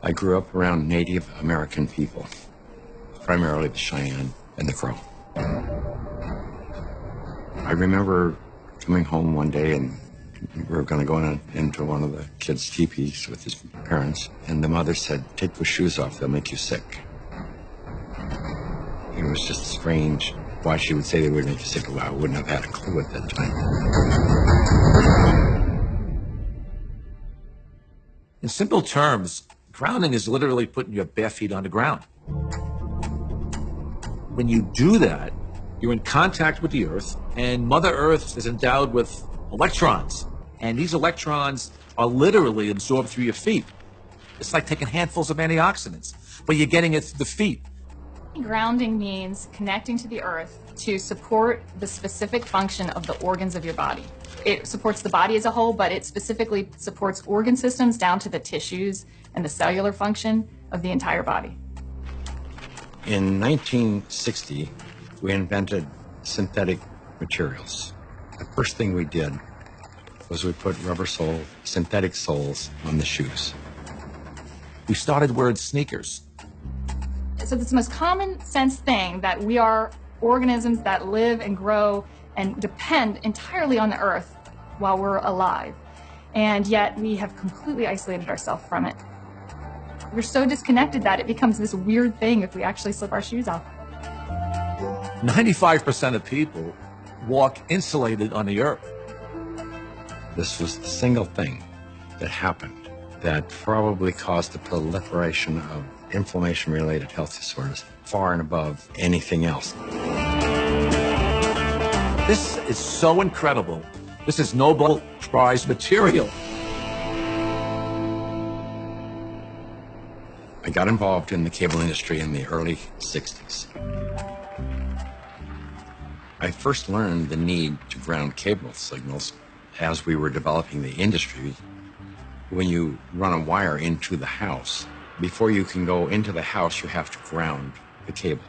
I grew up around Native American people, primarily the Cheyenne and the Crow. I remember coming home one day and we were going to go into one of the kids' teepees with his parents, and the mother said, "Take those shoes off, they'll make you sick." It was just strange why she would say they would make you sick. Well, I wouldn't have had a clue at that time. In simple terms, grounding is literally putting your bare feet on the ground. When you do that, you're in contact with the earth, and Mother Earth is endowed with electrons. And these electrons are literally absorbed through your feet. It's like taking handfuls of antioxidants, but you're getting it through the feet. Grounding means connecting to the earth to support the specific function of the organs of your body. It supports the body as a whole, but it specifically supports organ systems down to the tissues and the cellular function of the entire body. In 1960, we invented synthetic materials. The first thing we did was we put synthetic soles on the shoes. We started wearing sneakers. So it's the most common sense thing that we are organisms that live and grow and depend entirely on the earth while we're alive. And yet we have completely isolated ourselves from it. We're so disconnected that it becomes this weird thing if we actually slip our shoes off. 95% of people walk insulated on the earth. This was the single thing that happened that probably caused the proliferation of inflammation-related health disorders far and above anything else. This is so incredible. This is Nobel Prize material. I got involved in the cable industry in the early 60s. I first learned the need to ground cable signals as we were developing the industry. When you run a wire into the house, before you can go into the house, you have to ground the cable.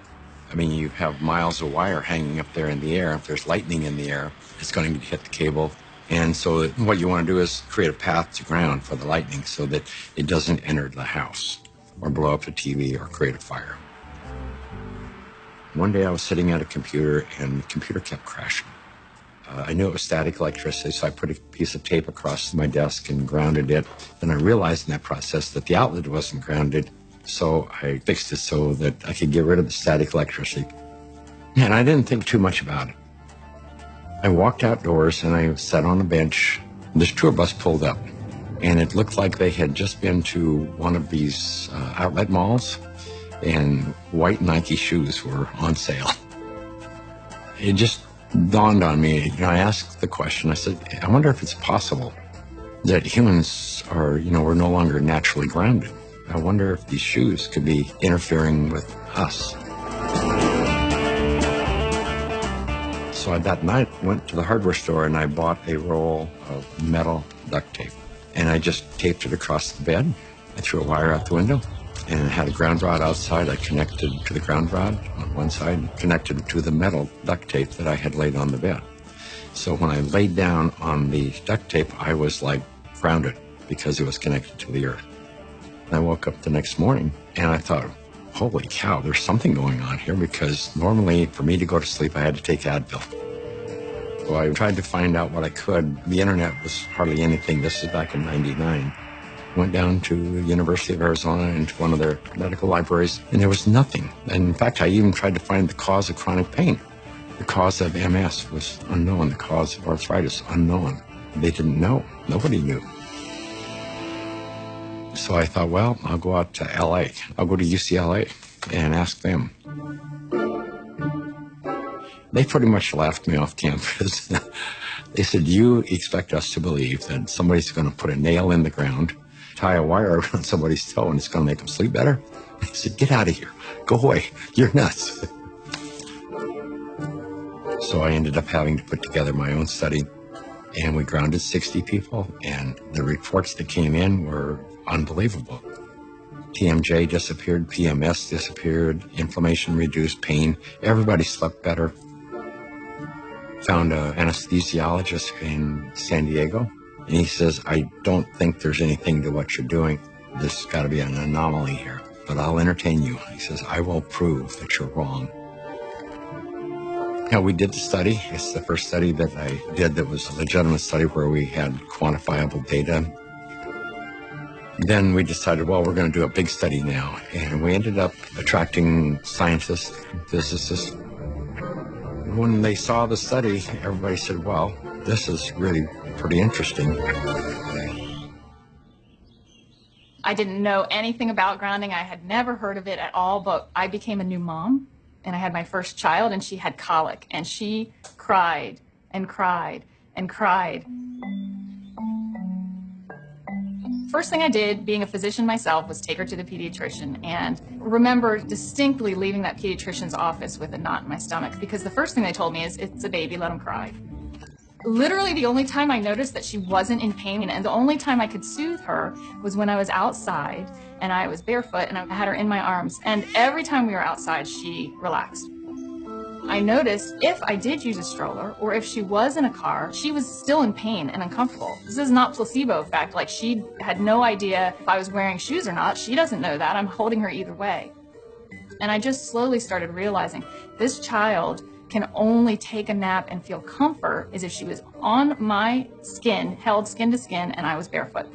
I mean, you have miles of wire hanging up there in the air. If there's lightning in the air, it's going to hit the cable. And so what you want to do is create a path to ground for the lightning so that it doesn't enter the house or blow up the TV or create a fire. One day I was sitting at a computer and the computer kept crashing. I knew it was static electricity, so I put a piece of tape across my desk and grounded it. Then I realized in that process that the outlet wasn't grounded, so I fixed it so that I could get rid of the static electricity. And I didn't think too much about it. I walked outdoors and I sat on a bench. This tour bus pulled up, and it looked like they had just been to one of these outlet malls, and white Nike shoes were on sale. It just dawned on me. I asked the question, I said, I wonder if it's possible that humans are, we're no longer naturally grounded. I wonder if these shoes could be interfering with us. So that night, I went to the hardware store and I bought a roll of metal duct tape. And I just taped it across the bed. I threw a wire out the window and I had a ground rod outside. I connected to the ground rod on one side, connected to the metal duct tape that I had laid on the bed. So when I laid down on the duct tape, I was like grounded because it was connected to the earth. I woke up the next morning and I thought, holy cow, there's something going on here, because normally for me to go to sleep, I had to take Advil. So I tried to find out what I could. The internet was hardly anything. This is back in '99. Went down to the University of Arizona into one of their medical libraries, and there was nothing. And in fact, I even tried to find the cause of chronic pain. The cause of MS was unknown. The cause of arthritis, unknown. They didn't know. Nobody knew. So I thought, well, I'll go out to LA. I'll go to UCLA and ask them. They pretty much laughed me off campus. They said, you expect us to believe that somebody's going to put a nail in the ground, tie a wire around somebody's toe, and it's going to make them sleep better? I said, get out of here. Go away. You're nuts. So I ended up having to put together my own study, and we grounded 60 people, and the reports that came in were unbelievable. TMJ disappeared, PMS disappeared, inflammation reduced, pain. Everybody slept better. Found an anesthesiologist in San Diego, and he says, I don't think there's anything to what you're doing. there's got to be an anomaly here, but I'll entertain you. He says, I will prove that you're wrong. We did the study. It's the first study that I did that was a legitimate study where we had quantifiable data. Then we decided, well, we're going to do a big study now. And we ended up attracting scientists, physicists. When they saw the study, everybody said, well, this is really pretty interesting. I didn't know anything about grounding. I had never heard of it at all, but I became a new mom, and I had my first child, and she had colic, and she cried and cried and cried. First thing I did, being a physician myself, was take her to the pediatrician, and remember distinctly leaving that pediatrician's office with a knot in my stomach, because the first thing they told me is, it's a baby, let him cry. Literally the only time I noticed that she wasn't in pain, and the only time I could soothe her, was when I was outside and I was barefoot and I had her in my arms, and every time we were outside she relaxed. I noticed if I did use a stroller or if she was in a car, she was still in pain and uncomfortable. This is not placebo effect, like she had no idea if I was wearing shoes or not. She doesn't know that. I'm holding her either way. And I just slowly started realizing this child can only take a nap and feel comfort is if she was on my skin, held skin to skin, and I was barefoot.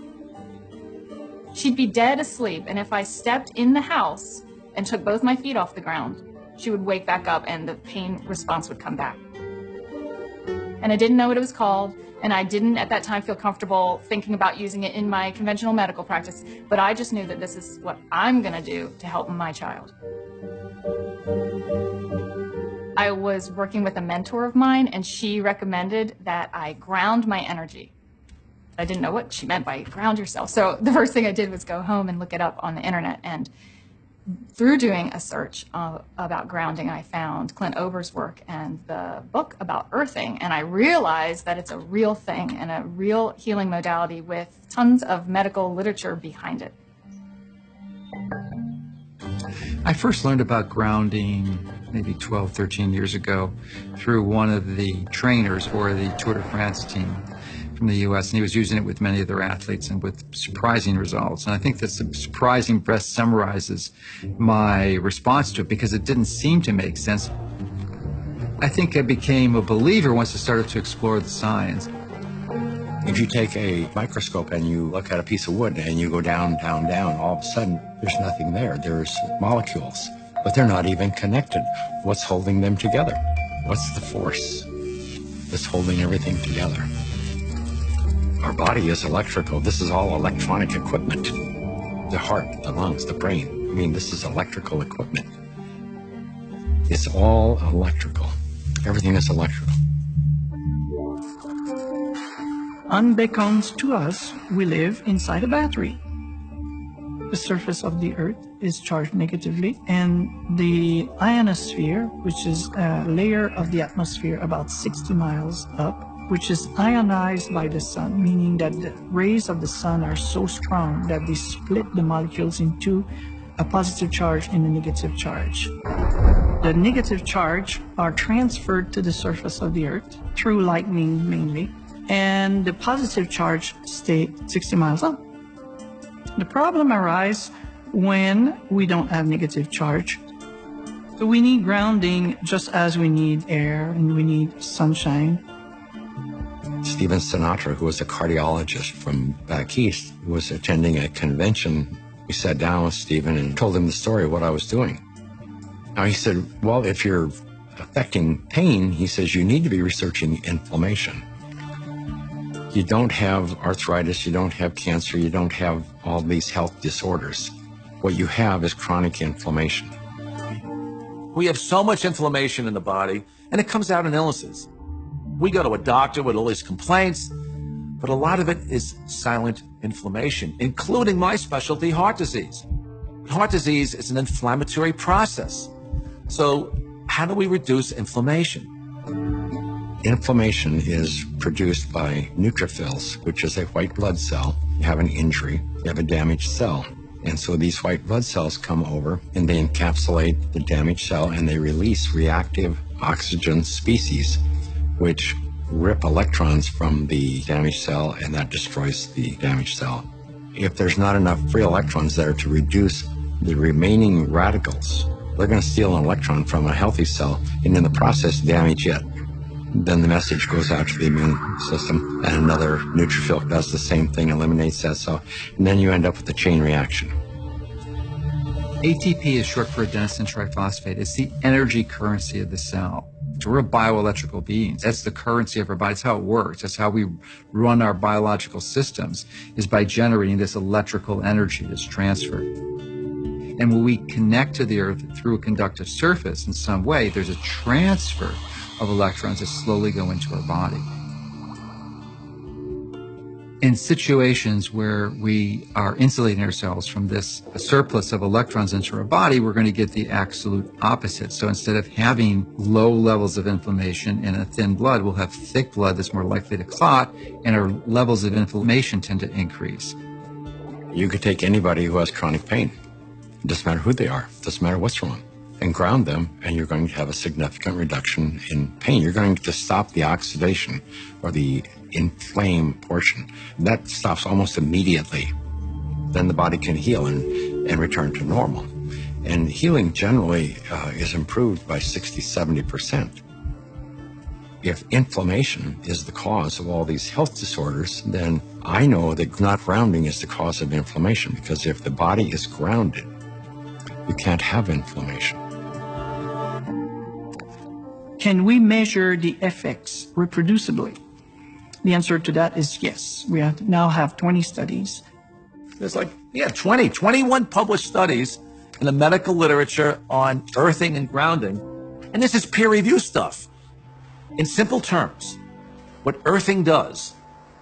She'd be dead asleep, and if I stepped in the house and took both my feet off the ground, she would wake back up and the pain response would come back. And I didn't know what it was called, and I didn't at that time feel comfortable thinking about using it in my conventional medical practice, but I just knew that this is what I'm gonna do to help my child. I was working with a mentor of mine, and she recommended that I ground my energy. I didn't know what she meant by ground yourself. So the first thing I did was go home and look it up on the internet. And through doing a search about grounding, I found Clint Ober's work and the book about earthing. And I realized that it's a real thing and a real healing modality with tons of medical literature behind it. I first learned about grounding maybe 12, 13 years ago through one of the trainers for the Tour de France team from the U.S., and he was using it with many of their athletes and with surprising results. And I think that the surprising best summarizes my response to it because it didn't seem to make sense. I think I became a believer once I started to explore the science. If you take a microscope and you look at a piece of wood and you go down, down, down, all of a sudden there's nothing there. There's molecules, but they're not even connected. What's holding them together? What's the force that's holding everything together? Our body is electrical. This is all electronic equipment. The heart, the lungs, the brain. I mean, this is electrical equipment. It's all electrical. Everything is electrical. Unbeknownst to us, we live inside a battery. The surface of the Earth is charged negatively, and the ionosphere, which is a layer of the atmosphere about 60 miles up, which is ionized by the sun, meaning that the rays of the sun are so strong that they split the molecules into a positive charge and a negative charge. The negative charge are transferred to the surface of the Earth through lightning mainly, and the positive charge stay 60 miles up. The problem arises when we don't have negative charge. So we need grounding just as we need air and we need sunshine. Stephen Sinatra, who was a cardiologist from back east, was attending a convention. We sat down with Stephen and told him the story of what I was doing. Now he said, well, if you're affecting pain, he says, you need to be researching inflammation. You don't have arthritis, you don't have cancer, you don't have all these health disorders. What you have is chronic inflammation. We have so much inflammation in the body, and it comes out in illnesses. We go to a doctor with all these complaints, but a lot of it is silent inflammation, including my specialty, heart disease. Heart disease is an inflammatory process. So how do we reduce inflammation? Inflammation is produced by neutrophils, which is a white blood cell. You have an injury, you have a damaged cell. And so these white blood cells come over and they encapsulate the damaged cell and they release reactive oxygen species, which rip electrons from the damaged cell, and that destroys the damaged cell. If there's not enough free electrons there to reduce the remaining radicals, they're going to steal an electron from a healthy cell and in the process damage it. Then the message goes out to the immune system and another neutrophil does the same thing, eliminates that cell, and then you end up with a chain reaction. ATP is short for adenosine triphosphate. It's the energy currency of the cell. So we're bioelectrical beings. That's the currency of our body. That's how it works. That's how we run our biological systems, is by generating this electrical energy that's transferred. And when we connect to the earth through a conductive surface in some way, there's a transfer of electrons that slowly go into our body. In situations where we are insulating ourselves from this surplus of electrons into our body, we're going to get the absolute opposite. So instead of having low levels of inflammation and a thin blood, we'll have thick blood that's more likely to clot, and our levels of inflammation tend to increase. You could take anybody who has chronic pain. It doesn't matter who they are. It doesn't matter what's wrong. And ground them, and you're going to have a significant reduction in pain. You're going to stop the oxidation or the inflamed portion. That stops almost immediately. Then the body can heal and return to normal. And healing generally is improved by 60-70%. If inflammation is the cause of all these health disorders, then I know that not grounding is the cause of inflammation, because if the body is grounded, you can't have inflammation. Can we measure the effects reproducibly? The answer to that is yes. We now have 20 studies. There's 21 published studies in the medical literature on earthing and grounding. And this is peer-reviewed stuff. In simple terms, what earthing does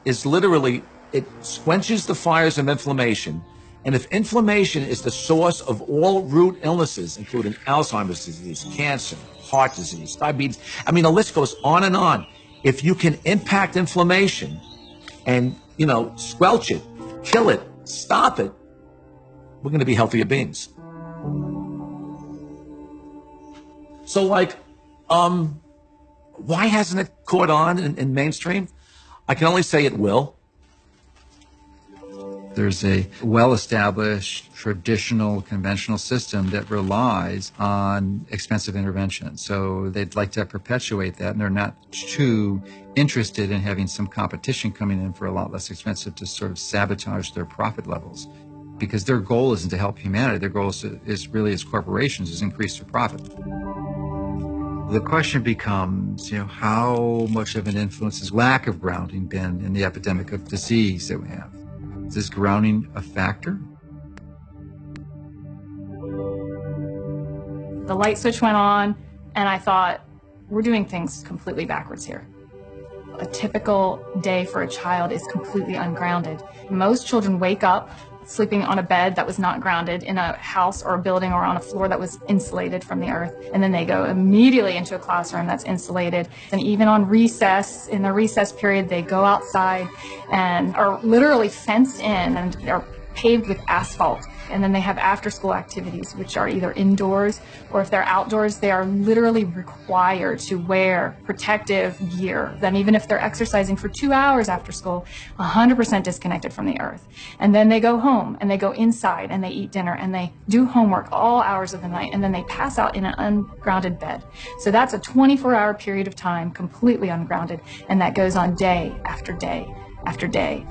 is literally, it quenches the fires of inflammation. And if inflammation is the source of all root illnesses, including Alzheimer's disease, cancer, heart disease, diabetes, I mean, the list goes on and on. If you can impact inflammation and, squelch it, kill it, stop it, we're going to be healthier beings. So, why hasn't it caught on in mainstream? I can only say it will. There's a well-established, traditional, conventional system that relies on expensive intervention. So they'd like to perpetuate that, and they're not too interested in having some competition coming in for a lot less expensive to sort of sabotage their profit levels. Because their goal isn't to help humanity. Their goal is really, as corporations, is increase their profit. The question becomes, how much of an influence has lack of grounding been in the epidemic of disease that we have? Is this grounding a factor? The light switch went on, and I thought, we're doing things completely backwards here. A typical day for a child is completely ungrounded. Most children wake up sleeping on a bed that was not grounded in a house or a building or on a floor that was insulated from the earth. And then they go immediately into a classroom that's insulated. And even on recess, in the recess period, they go outside and are literally fenced in and are paved with asphalt. And then they have after-school activities, which are either indoors or if they're outdoors, they are literally required to wear protective gear. Then even if they're exercising for 2 hours after school, 100% disconnected from the earth. And then they go home and they go inside and they eat dinner and they do homework all hours of the night, and then they pass out in an ungrounded bed. So that's a 24-hour period of time completely ungrounded, and that goes on day after day after day.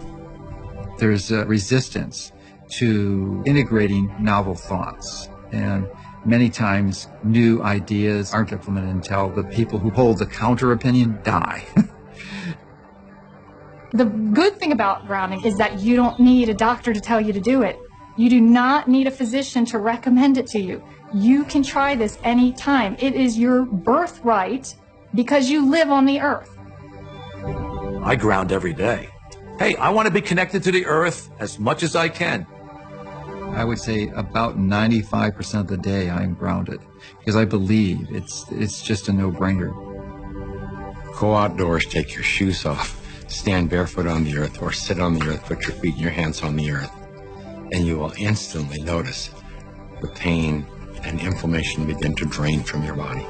There's a resistance to integrating novel thoughts, and many times new ideas aren't implemented until the people who hold the counter opinion die. The good thing about grounding is that you don't need a doctor to tell you to do it. You do not need a physician to recommend it to you. You can try this anytime. It is your birthright because you live on the earth. I ground every day. Hey, I want to be connected to the earth as much as I can. I would say about 95% of the day I'm grounded, because I believe it's just a no-brainer. Go outdoors, take your shoes off, stand barefoot on the earth, or sit on the earth, put your feet and your hands on the earth, and you will instantly notice the pain and inflammation begin to drain from your body.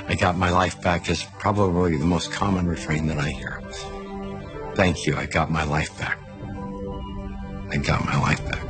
I got my life back is probably the most common refrain that I hear. Thank you, I got my life back. I got my life back.